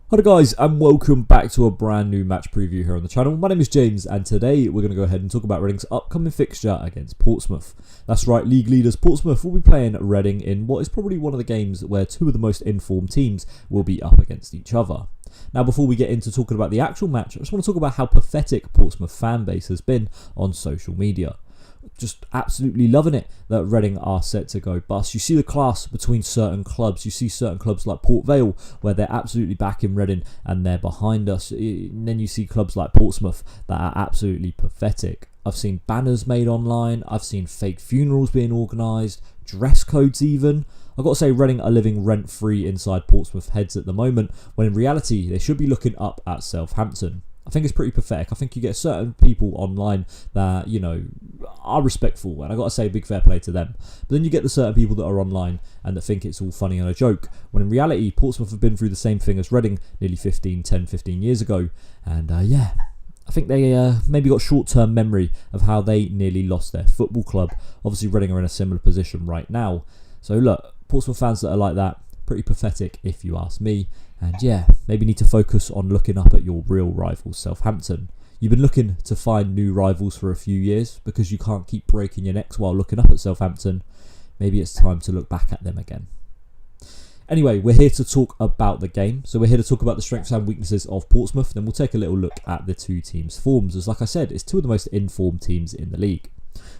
Hi guys, and welcome back to a brand new match preview here on the channel. My name is James, and today we're going to go ahead and talk about Reading's upcoming fixture against Portsmouth. That's right, league leaders Portsmouth will be playing Reading in what is probably one of the games where two of the most informed teams will be up against each other. Now, before we get into talking about the actual match, I just want to talk about how pathetic Portsmouth fan base has been on social media. Just absolutely loving it that Reading are set to go bust. You see the class between certain clubs. You see certain clubs like Port Vale where they're absolutely backing Reading and they're behind us. And then you see clubs like Portsmouth that are absolutely pathetic. I've seen banners made online. I've seen fake funerals being organised, dress codes even. I've got to say Reading are living rent-free inside Portsmouth heads at the moment, when in reality they should be looking up at Southampton. I think it's pretty pathetic. I think you get certain people online that, are respectful, and I've got to say big fair play to them. But then you get the certain people that are online and that think it's all funny and a joke, when in reality Portsmouth have been through the same thing as Reading nearly 15 years ago. And I think they maybe got short-term memory of how they nearly lost their football club. Obviously Reading are in a similar position right now. So look, Portsmouth fans that are like that, pretty pathetic if you ask me. And maybe need to focus on looking up at your real rivals, Southampton. You've been looking to find new rivals for a few years because you can't keep breaking your necks while looking up at Southampton. Maybe it's time to look back at them again. Anyway, we're here to talk about the game. So we're here to talk about the strengths and weaknesses of Portsmouth. Then we'll take a little look at the two teams' forms. As like I said, it's two of the most informed teams in the league.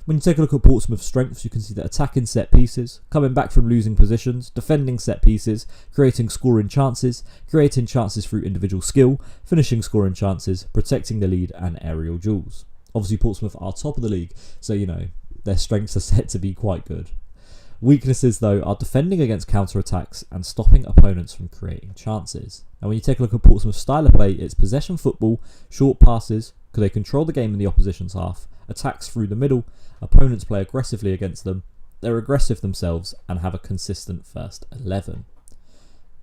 When you take a look at Portsmouth's strengths, you can see that attacking set pieces, coming back from losing positions, defending set pieces, creating scoring chances through individual skill, finishing scoring chances, protecting the lead and aerial duels. Obviously Portsmouth are top of the league, so their strengths are set to be quite good. Weaknesses though are defending against counter-attacks and stopping opponents from creating chances. Now when you take a look at Portsmouth's style of play, it's possession football, short passes, because they control the game in the opposition's half, attacks through the middle, opponents play aggressively against them, they're aggressive themselves and have a consistent first 11.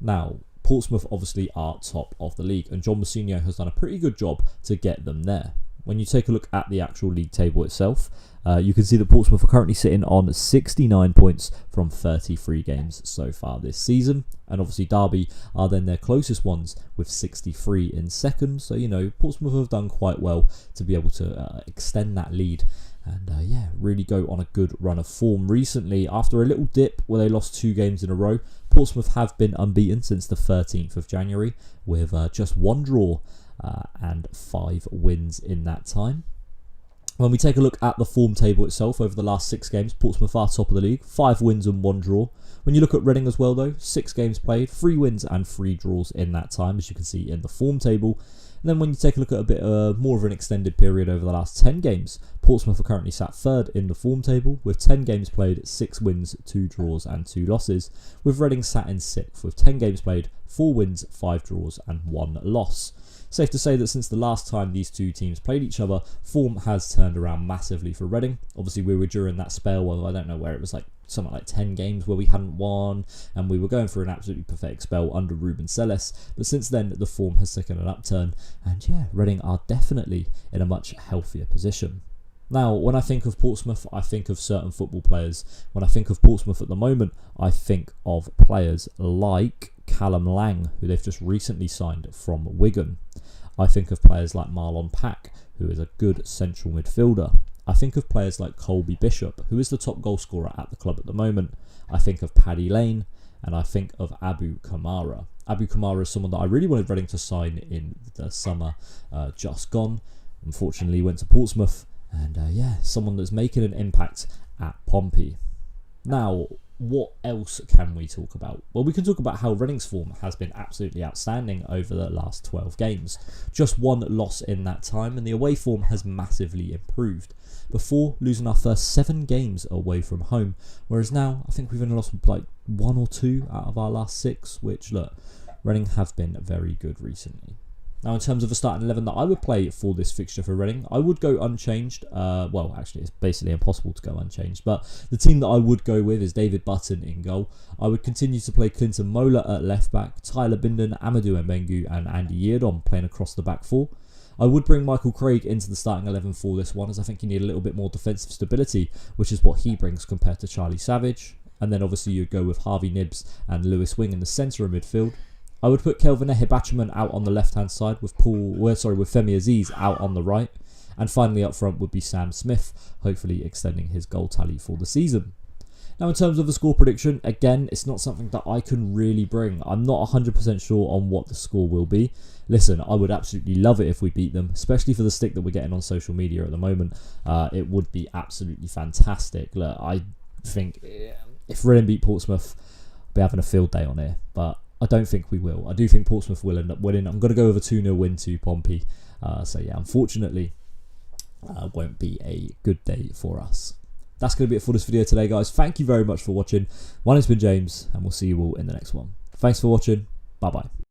Now, Portsmouth obviously are top of the league and John Mousinho has done a pretty good job to get them there. When you take a look at the actual league table itself, you can see that Portsmouth are currently sitting on 69 points from 33 games so far this season. And obviously Derby are then their closest ones with 63 in second. So, Portsmouth have done quite well to be able to extend that lead and really go on a good run of form recently. After a little dip where they lost 2 games in a row, Portsmouth have been unbeaten since the 13th of January with just 1 draw and 5 wins in that time. When we take a look at the form table itself over the last 6 games, Portsmouth are top of the league, 5 wins and 1 draw. When you look at Reading as well though, 6 games played, 3 wins and 3 draws in that time, as you can see in the form table. And then when you take a look at a bit more of an extended period over the last 10 games, Portsmouth are currently sat 3rd in the form table with 10 games played, 6 wins, 2 draws and 2 losses, with Reading sat in 6th with 10 games played, 4 wins, 5 draws and 1 loss. Safe to say that since the last time these two teams played each other, form has turned around massively for Reading. Obviously we were during that spell where I don't know where it was like something like 10 games where we hadn't won and we were going through an absolutely pathetic spell under Ruben Selles, but since then the form has taken an upturn and Reading are definitely in a much healthier position. Now, when I think of Portsmouth, I think of certain football players. When I think of Portsmouth at the moment, I think of players like Callum Lang, who they've just recently signed from Wigan. I think of players like Marlon Pack, who is a good central midfielder. I think of players like Colby Bishop, who is the top goal scorer at the club at the moment. I think of Paddy Lane, and I think of Abu Kamara. Abu Kamara is someone that I really wanted Reading to sign in the summer just gone. Unfortunately, he went to Portsmouth, and someone that's making an impact at Pompey. Now, what else can we talk about? Well, we can talk about how Reading's form has been absolutely outstanding over the last 12 games. Just 1 loss in that time, and the away form has massively improved. Before, losing our first 7 games away from home, whereas now I think we've only lost like 1 or 2 out of our last 6, which look, Reading have been very good recently. Now, in terms of a starting 11 that I would play for this fixture for Reading, I would go unchanged. Well, actually, it's basically impossible to go unchanged. But the team that I would go with is David Button in goal. I would continue to play Clinton Mola at left back, Tyler Binden, Amadou Mbengu and Andy Yeardon playing across the back 4. I would bring Michael Craig into the starting 11 for this one, as I think you need a little bit more defensive stability, which is what he brings compared to Charlie Savage. And then obviously you'd go with Harvey Nibbs and Lewis Wing in the centre of midfield. I would put Kelvin Ehibachiman out on the left-hand side with Femi Aziz out on the right. And finally up front would be Sam Smith, hopefully extending his goal tally for the season. Now in terms of the score prediction, again, it's not something that I can really bring. I'm not 100% sure on what the score will be. Listen, I would absolutely love it if we beat them, especially for the stick that we're getting on social media at the moment. It would be absolutely fantastic. Look, I think if Reading beat Portsmouth, I'll be having a field day on here, but I don't think we will. I do think Portsmouth will end up winning. I'm going to go with a 2-0 win to Pompey. So yeah, unfortunately, won't be a good day for us. That's going to be it for this video today, guys. Thank you very much for watching. My name's been James, and we'll see you all in the next one. Thanks for watching. Bye-bye.